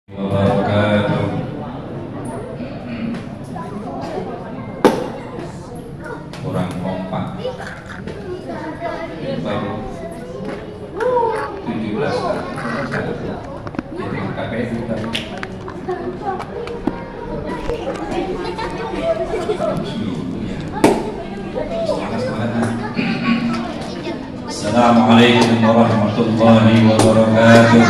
wabarakatuh. Kurang kompak. Baru 17 jadi KPU tadi. Assalamualaikum warahmatullahi wabarakatuh.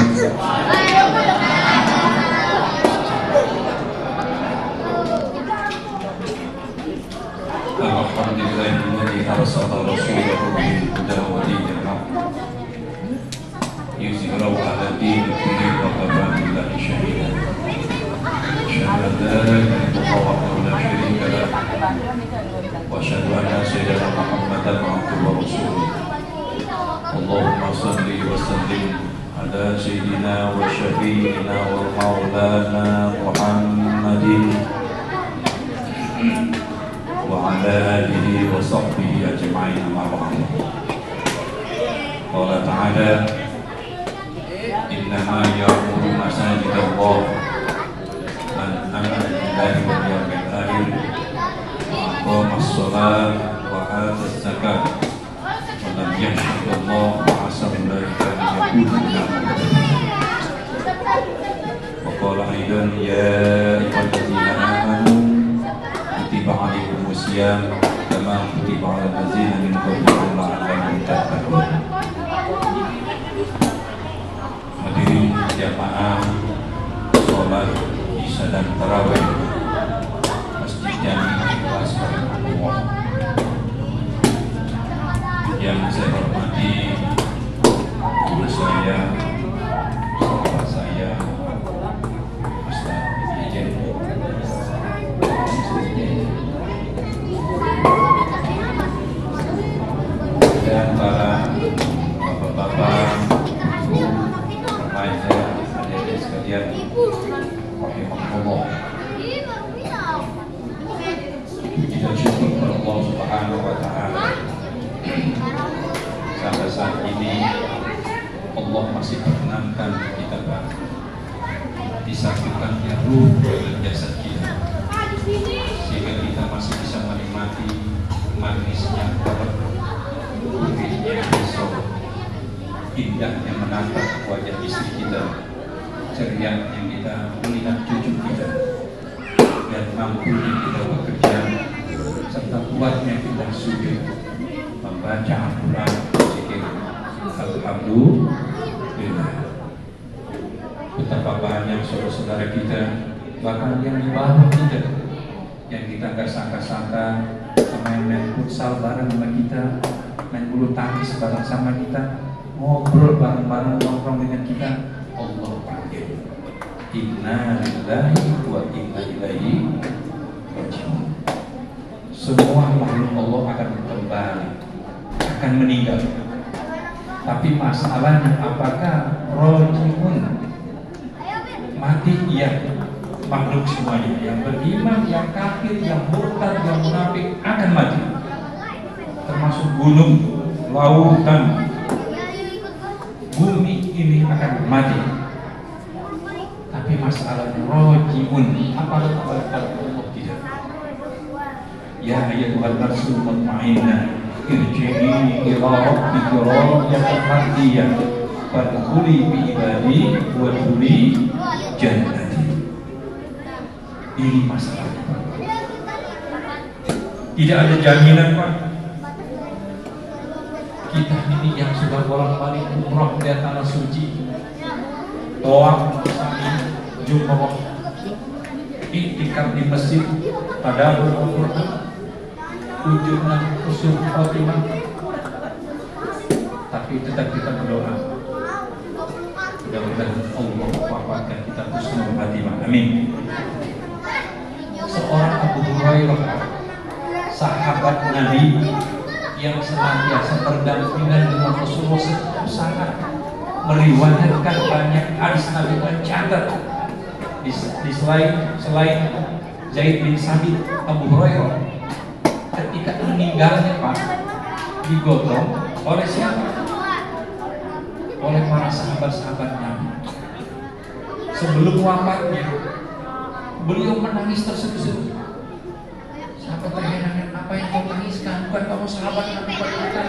Alhamdulillahilladzi arsala rasulahu bil huda wa dinil haqq yuzhirahu 'ala dini kullihi wa kafa billahi shahidan. Asyhadu an la ilaha illallah wahdahu la syarika lahu wa asyhadu anna sayyidana Muhammadan abduhu wa rasuluh. Allahumma shalli wa sallim ala sayyidina wa syafi'ina wa maulana Muhammadin wa ala alihi wa sahbihi ajma'in amma ba'd. Qala ta'ala innama ya'muru masajidallah man amana billahi wal yawmil akhir wa aqama as-shalah wa ata az-zakat wa lam yakhsha Allah wa 'asa ulaika an yakunu minal muttaqin. Wa qala aidan ya ayyuhalladzina amanu kutiba 'alaikumus shiyam kama kutiba 'alal ladzina min qablikum la'allakum tattaqun. Hadirin jamaah sholat Isya dan Tarawih Masjid Jami Al-Asqar yang saya hormati guru saya, sahabat saya, Ustaz Ijen, dan para bapak-bapak, ibu, remaja, adik-adik sekalian, rahimahullah. Kita syukur kepada Allah Subhanahu wa Ta'ala. Sampai saat ini Allah masih perkenankan kita disatukannya ruh dan jasad kita, sehingga kita masih bisa menikmati manisnya kabar, gurihnya besok, indahnya menatap wajah istri kita, cerianya kita melihat cucu kita, dan mampunya kita bekerja, serta kuatnya kita sujud membaca Al-Quran, zikir. Alhamdulillah. Betapa banyak saudara-saudara kita, bahkan yang di bawah kita, yang kita gak sangka-sangka main futsal bareng sama kita, main bulu tangkis bareng sama kita, ngobrol bareng-bareng, nongkrong dengan kita. Allah panggil, inna lillahi wa inna ilaihi raji'un. Semua makhluk Allah akan kembali, akan meninggal. Tapi masalahnya apakah rojiun, mati? Iya, makhluk semuanya, yang beriman, yang kafir, yang murtad, yang munafik akan mati. Termasuk gunung, lautan, bumi ini akan mati. Tapi masalahnya rojiun, apakah Allah tidak? Ya ayyuhal nafsul mutmainnah irji'i ila rabbika radiyatan mardiyah fadkhuli bi ibadi wadkhuli jannati. Ini masalahnya, Pak. Tidak ada jaminan, Pak. Kita ini yang sudah bolak-balik umrah ke tanah suci, tawaf sa'i, jumrah, iktikaf di masjid, tadabbur Al-Qur'an, kunjungan usul Fatimah, tapi tetap kita berdoa, mudah-mudahan Allah wafatkan kita husnul khatimah, amin. Seorang Abu Hurairah, sahabat Nabi yang senantiasa berdampingan dengan Rasulullah setiap saat, meriwayatkan banyak hadis Nabi, mencatat di selain Zaid bin Sabit, Abu Hurairah ketika meninggalnya, Pak, digotong oleh siapa? Oleh para sahabat-sahabat Nabi. sebelum wafatnya beliau menangis terseduh-seduh. Sahabat tanya, apa yang kau tangiskan? Bukan kamu sahabat Nabi kita?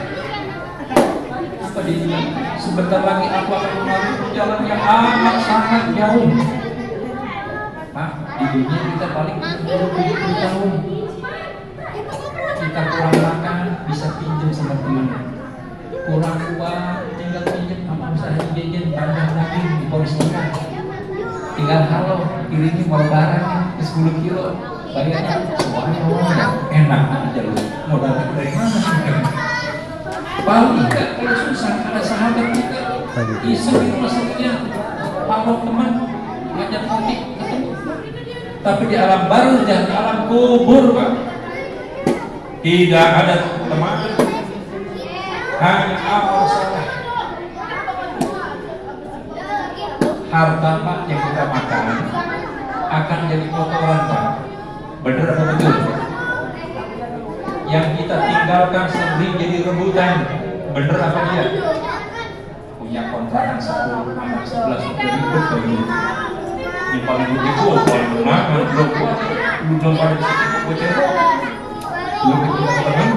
Apa dia bilang? Sebentar lagi aku akan melalui jalan yang amat sangat jauh. Pak, di dunia kita paling 20 tahun. Kita kurang makan, bisa pinjam sama teman. Kurang uang, tinggal pinjam sama usaha jajan, bandar daging di Polres Tengah. Tinggal halo, kirimnya mau barang ke 10 kilo. Bayarnya semuanya enak aja loh. Mau datang dari mana? Paling enggak kalau susah ada sahabat kita iseng di rumah sakitnya, apa teman ngajak kopi ketemu. Tapi di alam baru dan di alam kubur, Pak, tidak ada teman, hanya amal saleh. Harta Pak yang kita makan akan jadi kotoran, Pak. Benar apa betul? Yang kita tinggalkan sering jadi rebutan. Bener apa dia? Punya kontrakan 10, anak 11 ribut begini. Yang paling begitu, paling makan, belum kuat, belum pada disitu, bocor. Belum ketemu teman,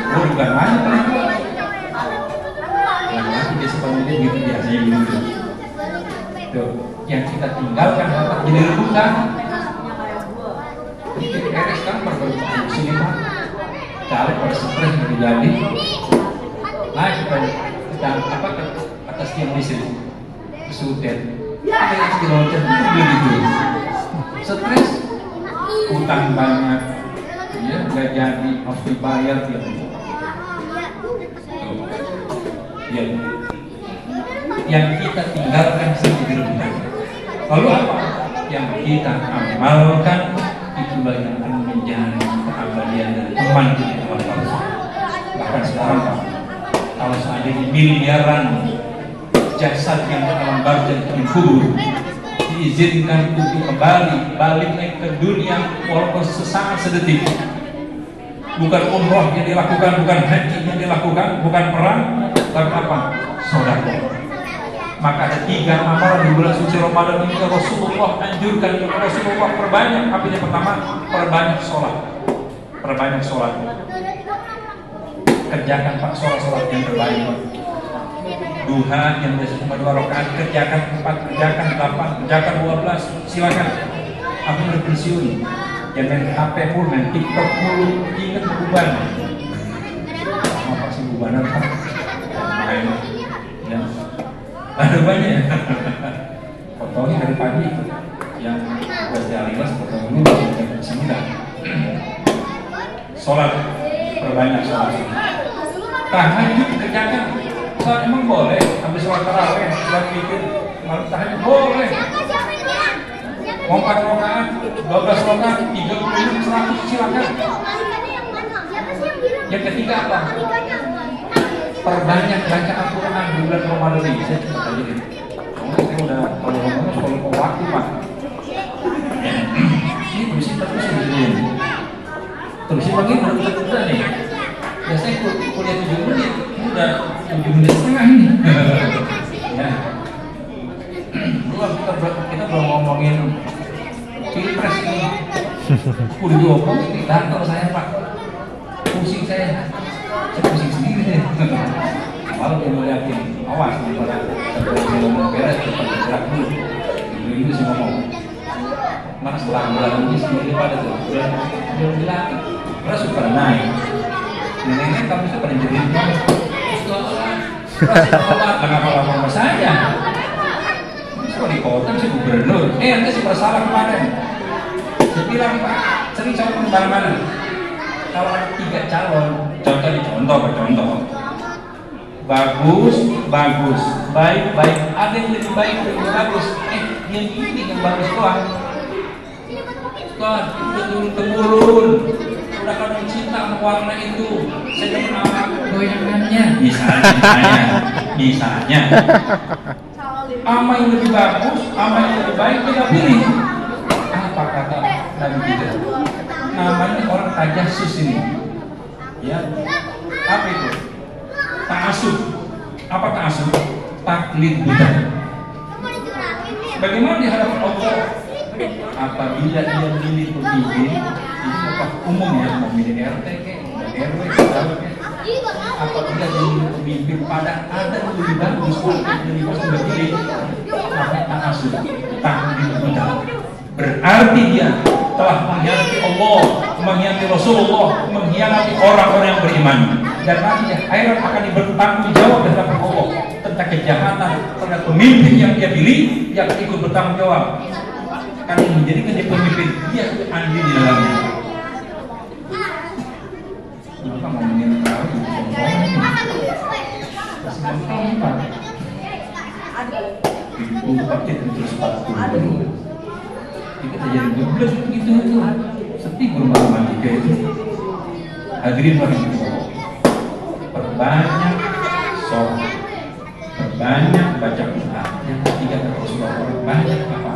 oh bukan mana paling kuat. Lagi-lagi dia sepanjangnya gitu biasanya gitu. Tuh, yang kita tinggalkan dapat jadi rebutan. Eres kan berbentuk sini Pak, cari pada stres yang terjadi, naik kita apa ke atas tiang listrik, kesulitan, ada yang kiloncer begitu, stres, utang banyak, ya nggak jadi harus dibayar tiap bulan. Ya, yang kita tinggalkan sendiri rebutan. Lalu apa? Yang kita amalkan itulah yang akan menjadi keabadian dan teman kita teman bangsa. Bahkan sekarang Pak, kalau seandainya miliaran jasad yang dalam barzah dan kubur diizinkan untuk kembali balik lagi ke dunia walaupun sesaat sedetik, bukan umroh yang dilakukan, bukan haji yang dilakukan, bukan perang, tapi apa? Sedekah. Maka ada 3 amalan di bulan suci Ramadan ini Rasulullah anjurkan, Rasulullah perbanyak. Apa yang pertama? Perbanyak sholat. Perbanyak sholat. Kerjakan Pak sholat yang terbaik. Duha yang biasa cuma 2 rakaat, kerjakan 4, kerjakan 8, kerjakan 12. Silakan. Aku udah pensiun. Jangan main HP mulu, main TikTok mulu. Ingat beban. Apa sih bebanan Pak? Main. Ya. Ada banyak. Fotonya dari pagi yang berjalan foto dulu sampai sembilan. Sholat perbanyak sholat. Tahajud kerjakan. Sholat emang boleh. Habis sholat tarawih, sholat witir, malam tahajud boleh. Mau 4 rakaat, 12 rakaat, 30 menit, 100 silakan. Yang ketiga apa? Perbanyak baca Al-Quran di bulan Ramadan ini. Saya cuma tanya gitu. Saya udah kalau ngomong soal waktu Pak. Ini terusin terus begini. Terusin lagi udah nih. Ya saya kuliah 7 menit. Ini udah 7 menit setengah ini. Ya. Kita belum ngomongin pilpres ini. Udah diomong ini kantor saya Pak. Pusing saya pusing sendiri deh. Kalau dia melihatin, awas daripada saya ngomong beres, cepat bergerak dulu. Itu sih ngomong. Mana setelah bulan ini sendiri pada tuh, belum dilatih. Terus super naik. Nenek kamu suka pada jadi kenapa lama saya? Suka di kota si gubernur. Anda sih bersalah kemarin. Saya bilang Pak, sering saya kemana-mana. Kalau ada 3 calon, contoh, bagus, baik, ada yang lebih baik, lebih bagus. Yang ini yang bagus doang. Kan, udah turun-temurun, udah kadang cinta sama warna itu. Saya kenal goyangannya, misalnya. Ama yang lebih bagus, ama yang lebih baik kita pilih. Apa kata Nabi kita? Namanya orang tajasus ini, ya. Apa itu? Ta'asub. Apa ta'asub? Taklid buta. Bagaimana hadapan Allah. Apabila dia memilih pemimpin, itu umum ya, mau milih RT RW apabila dia memilih pemimpin pada ada yang lebih bagus dari pas memilih, maka ta'asub, tanggung. Berarti dia telah mengkhianati Allah, mengkhianati Rasulullah, mengkhianati orang-orang yang beriman. Dan nanti di akhirat akan bertanggung jawab di hadapan Allah tentang kejahatan terhadap pemimpin yang dia pilih, yang ikut bertanggung jawab. Karena yang menjadikan dia pemimpin, dia andil di dalamnya. Kenapa ngomongin tahu? Itu pakai terus sepatu. Kita jadi goblok gitu itu. Sedih bermatematika itu. Hadirin warahmatullahi. Perbanyak sholat, perbanyak baca Quran. Yang ketiga Rasulullah perbanyak apa?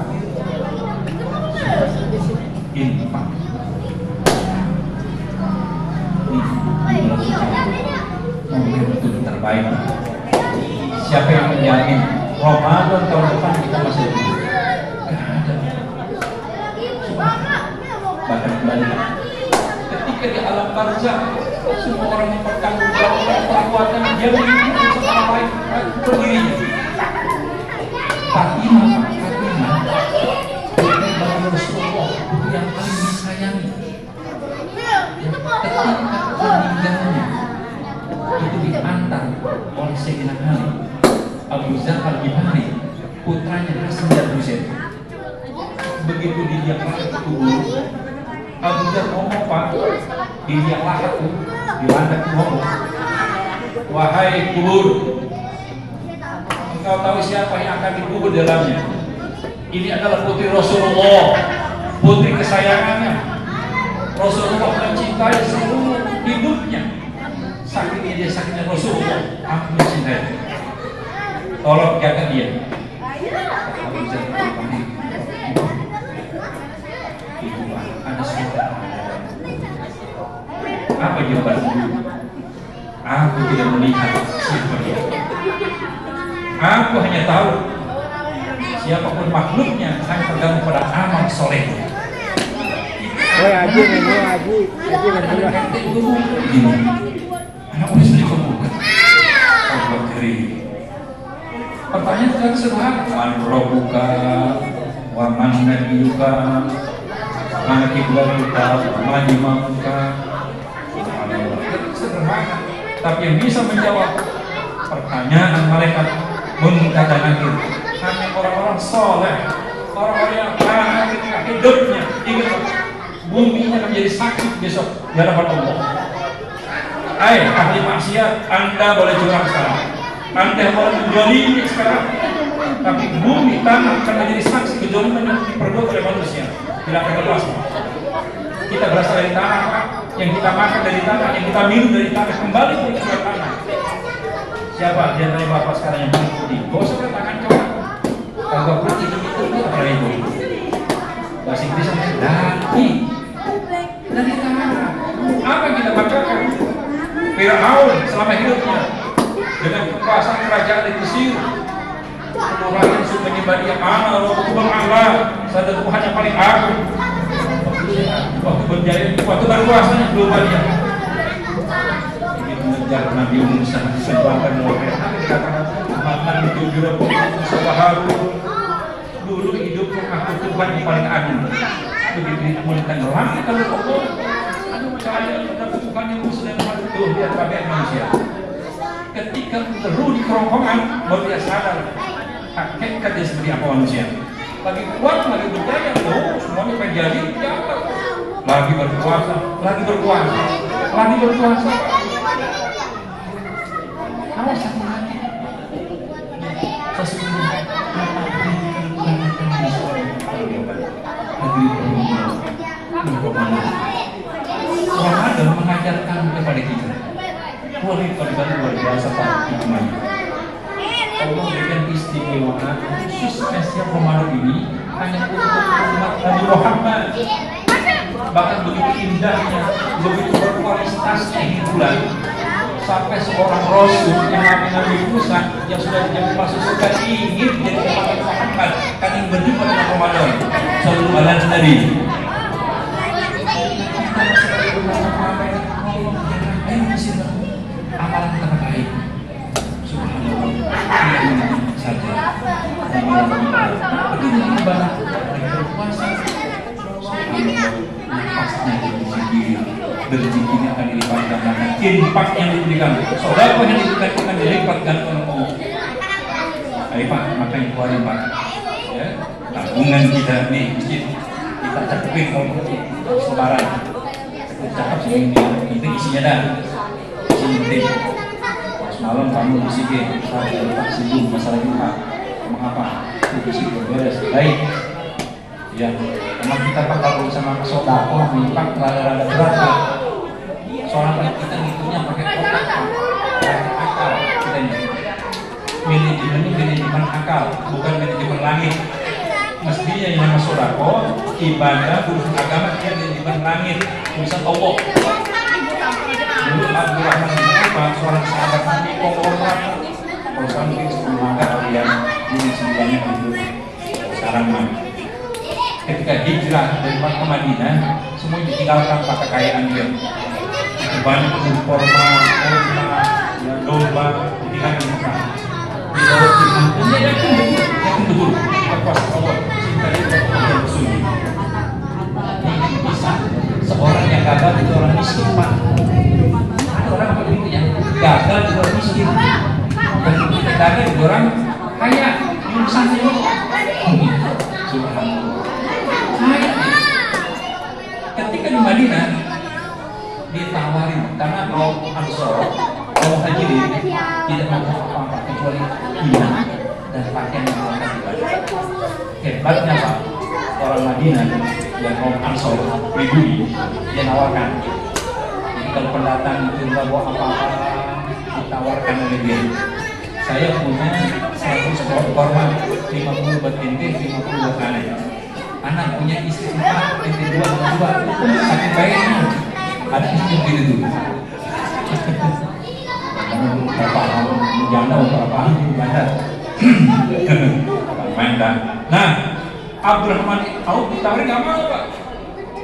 Infak. Ini betul terbaik. Siapa yang menjamin Ramadan tahun depan kita masih hidup? Bahkan kembali ketika di alam barzakh semua orang mempertanggungjawabkan perbuatan dia mengingat secara baik untuk dirinya. Fatimah dari Rasulullah itu yang paling disayangi. Ketika meninggalnya itu diantar oleh Sayyidina Ali, Abu Dzar Al-Ghifari, putranya Hasan dan Husain. Begitu dilihat lahat kubur, Abu Dzar ngomong, Pak, dilihat lahat tuh, dilandak ngomong, wahai kubur, engkau tahu siapa yang akan dikubur dalamnya? Ini adalah putri Rasulullah, putri kesayangannya. Rasulullah mencintai seluruh hidupnya. Saking dia sakitnya Rasulullah, aku mencintai. Tolong jaga dia. Abu Dzar ada suara. Apa jawaban ibu? Aku tidak melihat siapa dia. Aku hanya tahu siapapun makhluknya akan tergantung pada amal solehnya. Haji berdua. Anak boleh sedih kebuka. Allah kiri. Pertanyaan kan sederhana. Man rabbuka wa man nabiyuka mana kiblatuka wa man imamuka. Sederhana. Tapi yang bisa menjawab pertanyaan malaikat munkar dan nakir hanya orang-orang soleh, orang-orang yang taat hidupnya. Ingat, bumi akan menjadi saksi besok di hadapan Allah. Hai ahli maksiat, Anda boleh curang sekarang, Anda boleh menjolimi sekarang, tapi bumi tanah akan menjadi saksi kejoliman yang diperbuat oleh manusia. Tidak akan lepas. Kita berasal dari tanah, yang kita makan dari tanah, yang kita minum dari tanah, kembali ke tanah. Siapa di antara bapak sekarang yang putih? Gosok ke tangan coba. Kalau putih itu apa itu? Bahasa Inggrisnya daki. Dari tanah. Apa yang kita bacakan? Fir'aun selama hidupnya dengan kekuasaan kerajaan di Mesir, kemudian sudah menyembah dia Rabbukum Allah, satu Tuhan yang paling agung. Waktu berjaya, waktu berkuasanya lupa dia. Ingin mengejar Nabi Musa, disembahkan oleh makan tujuh Musa Harun. Dulu hidupnya aku Tuhan yang paling agung. Begitu mulai langit kalau Allah, aduh percaya pada Tuhan yang Muslim itu lihat kabeh manusia. Ketika terus di kerongkongan, baru dia sadar hakikat dia seperti apa manusia. Lagi kuat, lagi berjaya, semuanya pengen jadi, jatuh. Lagi berkuasa, lagi berkuasa, lagi berkuasa. Awas hati-hati. Sesungguhnya Ramadan mengajarkan kepada kita kewajiban luar biasa pada hikmahnya. Allah berikan keistimewaan khusus spesial Ramadan ini hanya untuk umat Nabi Muhammad. Bahkan begitu indahnya, begitu berkualitasnya hiburan, sampai seorang Rasul yang namanya Nabi Musa yang sudah jadi masuk surga ingin jadi umat Muhammad. Muhammad kami berjumpa dengan Ramadan sallallahu alaihi wasallam. Ayo masih amalan kita baik. Subhanallah. Saja. Begini ibadah berpuasa. Pasnya berzikirnya akan dilipat gandakan. Infak yang diberikan, saudara yang diberikan akan dilipat gandakan Allah. Ayo Pak, maka yang keluarin Pak. Ya, tabungan kita nih masjid kita cakepin kalau selebaran. Cakep segini, itu isinya dah. Isi penting. Semalam kamu bisikin, Pak singgung masalah ini Pak. Mengapa? Itu sih beres. Baik. Ya, memang kita Pak kalau sama sodako, infak rada-rada berat Pak. Soalnya kita ngitungnya pakai otak Pak. Pakai akal kita ini. Manajemen ini manajemen akal, bukan manajemen langit. Mestinya yang nama sodako, ibadah, urusan agama dia manajemen langit, urusan Allah. Dulu Abdurrahman bin Auf, seorang sahabat Nabi konglomerat. Kalau sekarang mungkin semuanya kalian ini semuanya itu sekarang mah. Ketika hijrah dari Makkah ke Madinah, semua ditinggalkan pak kekayaan dia. Banyak kurma, domba, ditinggalkan di Mekah. Dia yakin betul, berpuasa Allah, cinta dia kepada Rasulullah. Ini bisa seorang yang gagal itu orang miskin Pak. Ada orang begitu ya, gagal itu orang miskin. Dan kita gagal itu orang kaya, urusannya Subhanallah. Ketika di Madinah ditawarin karena kaum Ansor, kaum Hajirin tidak mau apa-apa kecuali iman dan pakaian yang melakukan ibadah. Hebatnya Pak, orang Madinah yang kaum Ansor pribumi dia nawarkan. Jadi kalau pendatang itu nggak bawa apa-apa ditawarkan oleh dia. Saya punya 100 ekor korma, 50 buat ente, 50 buat aneh. Anak punya istri 4, istri 2, sakit baiknya ada istri gitu tuh. Berapa janda berapa janda main dah. Nah, Abdurrahman Auf ditawarin nggak mau Pak.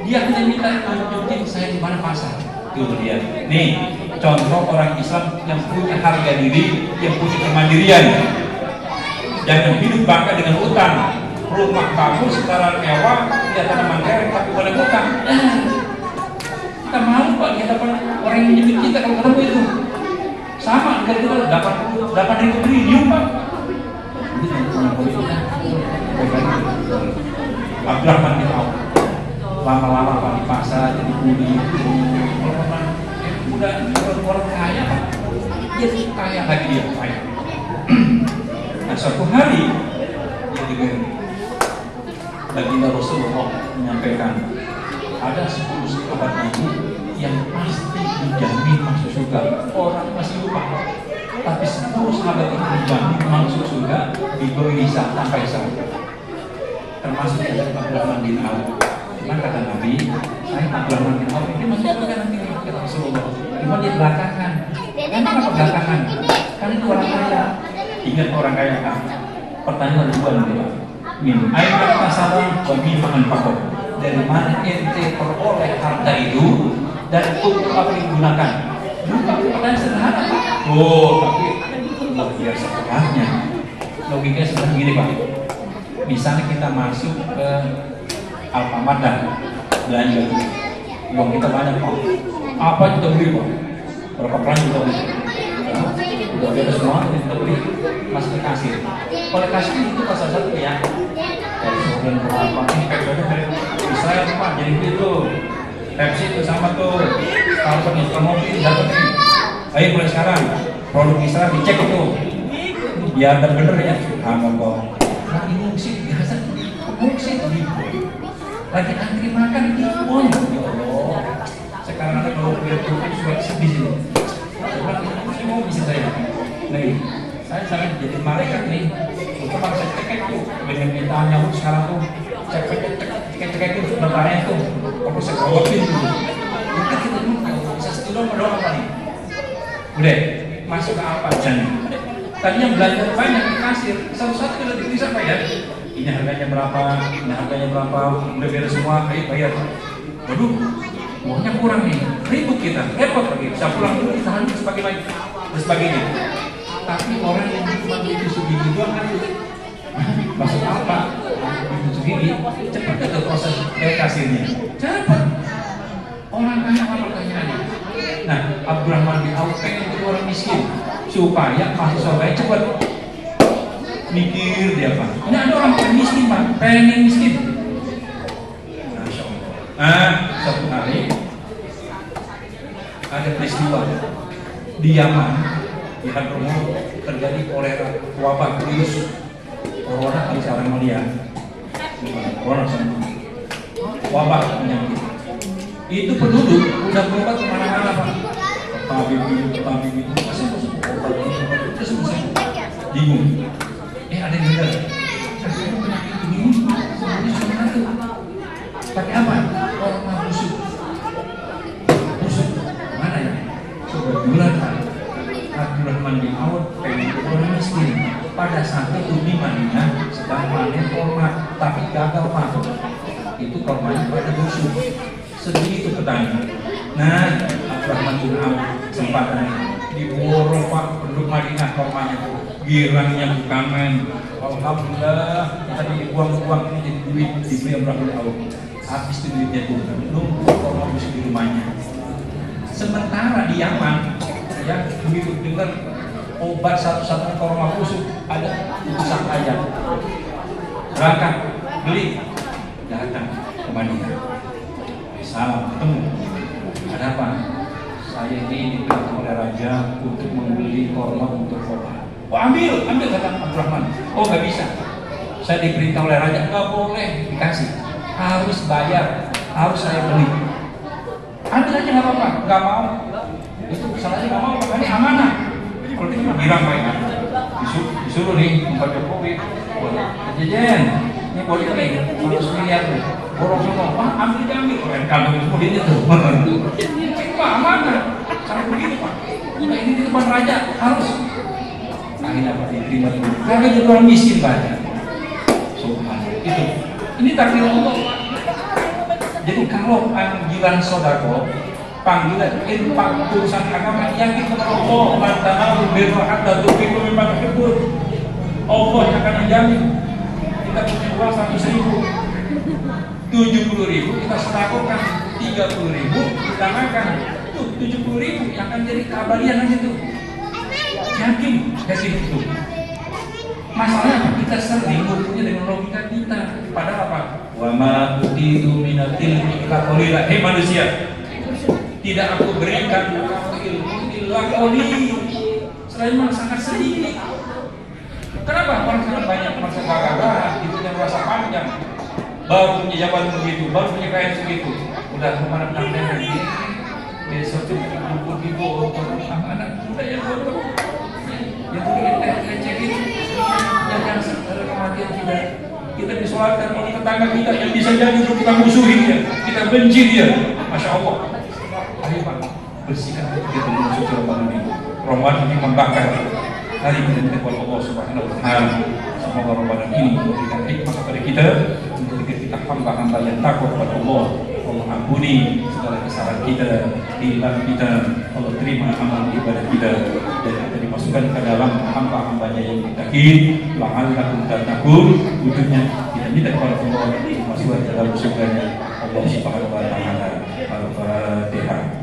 Dia hanya minta tunjukin saya di mana pasar. Tuh dia. Nih contoh orang Islam yang punya harga diri, yang punya kemandirian, jangan hidup bangga dengan utang. Rumah bagus, sekarang mewah, dia tanaman kerek tapi boleh utang. Kita malu Pak, kita orang yang nyebut kita kalau ketemu itu sama dengan kita 8.000 triliun Pak. Abdurrahman bin Auf lama-lama Pak di pasar jadi kuli. Udah orang kaya Pak, dia kaya lagi dia kaya. Nah suatu hari dia dengar baginda Rasulullah menyampaikan ada 10 sahabat Nabi yang pasti dijamin masuk surga. Orang masih lupa, tapi 10 sahabat itu dijamin masuk surga diberi hisab tanpa hisab. Termasuk dari Abdurrahman bin Auf. Cuma kata Nabi, saya Abdurrahman bin Auf ini masuk surga nanti kata Rasulullah. Cuma dia belakangan. Kenapa belakangan? Karena itu orang kaya. Ingat orang kaya kan? Pertanyaan dua nanti Pak. Min aina kasaba wa mimma anfaqo. Dari mana ente peroleh harta itu dan untuk apa digunakan? Pertanyaan sederhana Pak. Oh, tapi luar biasa perannya. Logikanya seperti gini Pak. Misalnya kita masuk ke Alfamart dan belanja, uang kita banyak Pak. Apa kita beli Pak? Berapa keran kita beli? Udah ada semua kita beli, masuk ke kasir. Oleh kasir itu pasal satu ya. Dari sebulan berapa? Ini kayak dari Israel Pak, jadi begitu. Pepsi itu sama tuh. Kalau penjual mobil dapat nih. Ayo mulai sekarang produk Israel dicek itu. Biar bener ya. Alhamdulillah. Nah ini musik biasa. Musik lagi antri makan di pun. Ya Allah. Sekarang ada kalau beli produk sudah sedih sini. Saya mau bisa saya. Nih, saya sangat jadi malaikat nih. Untuk bangsa cekek tuh dengan mintanya sekarang tuh cekek itu bertanya tuh. Aku sekolah itu. Mungkin kita bisa setulung berdoa apa nih? Udah masuk ke apa jangan? Tadinya belanja banyak di kasir, satu-satu kita bisa Pak ya. Ini harganya berapa, ini harganya berapa, udah beres semua, ayo bayar. Waduh, uangnya kurang nih, ribut kita, repot lagi. Saya pulang dulu, kita harus sebagainya. Tapi orang yang cuma itu segini doang kan, maksud apa? Itu segini, cepat ke proses kasirnya, cepat. Orang kaya apa pertanyaannya? Nah, Abdurrahman bin Auf pengen jadi orang miskin supaya masuk surga cepat. Mikir dia Pak. Ini ada orang pengen miskin Pak, pengen miskin. Masya Allah. Satu hari ada peristiwa di Yaman, di Hadramut terjadi kolera, wabah virus corona di sekarang melihat. Corona sama wabah penyakit. Itu penduduk udah berobat kemana-mana Pak. Tabib itu masih obat terus bingung. Ada yang benar. Penyakit ini sebenarnya cuma satu. Pakai apa? Korma busuk. Busuk mana ya? Kebetulan Abdurrahman bin Auf pengen orang miskin. Pada saat itu di Madinah sedang panen korma, tapi gagal Pak. Itu kormanya pada busuk. Sedih itu petani. Nah, Abdurrahman bin Auf sempat diborong Pak penduduk Madinah kormanya. Girangnya bukan main. Alhamdulillah kita dibuang-buang ini jadi duit dibeli Abdurrahman bin Auf. Habis itu duitnya tuh numpuk korma busuk di rumahnya. Sementara di Yaman ya begitu dengar obat satu-satunya korma busuk ada utusan ayat. Berangkat beli datang ke Madinah. Salam ketemu. Ada apa? Saya ini diperintah oleh raja untuk membeli korma untuk obat. Oh ambil kata Abdurrahman. Oh nggak bisa. Saya diperintah oleh raja, nggak boleh dikasih. Harus bayar, harus saya beli. Ambil aja nggak apa-apa, nggak mau. Itu salahnya nggak mau, makanya amanah. Kalau itu mah bilang baik. Disuruh nih Pak Jokowi, Jejen, ini boleh nih 100 miliar tuh. Borong semua, wah ambil. Keren kantong semua dia tuh. Pak amanah, cara begitu Pak. Nah ini di depan raja harus. Akhirnya dapat diterima dulu. Karena jadi orang miskin banyak. Itu. Ini takdir Allah. Jadi kalau panggilan sodako, panggilan infak urusan agama yang kita Allah mantau berrohat dan tukiku memang kebun. Allah yang akan menjamin. Kita punya uang 100.000, 70.000 kita sedekahkan, 30.000 kita makan. Tuh 70.000 yang akan jadi keabadian nanti tuh. Yakin itu. Masalahnya kita sering ngurusnya dengan logika kita. Padahal apa? Wa ma utitu minal ilmi illa qalila. Hei manusia, tidak aku berikan kamu ilmu illa qalil. Selain sangat sedikit. Kenapa? Orang sangat banyak merasa gagah, hidupnya merasa panjang. Baru punya jabatan begitu, baru punya kekayaan segitu. Udah kemana nanti besok itu ibu untuk anak muda yang bodoh. Yang boleh kita jangan sampai kematian kita disolatkan oleh tetangga kita yang bisa jadi untuk kita musuhi dia, kita benci dia. Masya Allah. Ayo Pak, bersihkan hati kita dengan suci Ramadan ini. Ramadan ini membakar. Hari kita kepada Allah Subhanahu Wa Taala. Semoga Ramadan ini memberikan hikmah kepada kita untuk kita hamba-hamba yang takut kepada Allah. Allah ampuni segala kesalahan kita, hilang kita. Allah terima amal ibadah kita dan kita dimasukkan ke dalam hamba-hambanya yang muttaqin. La'allakum tattaqun. Wujudnya kita minta kepada Allah dimasukkan ke dalam surganya Allah Subhanahu Wa Taala. Al-Fatihah.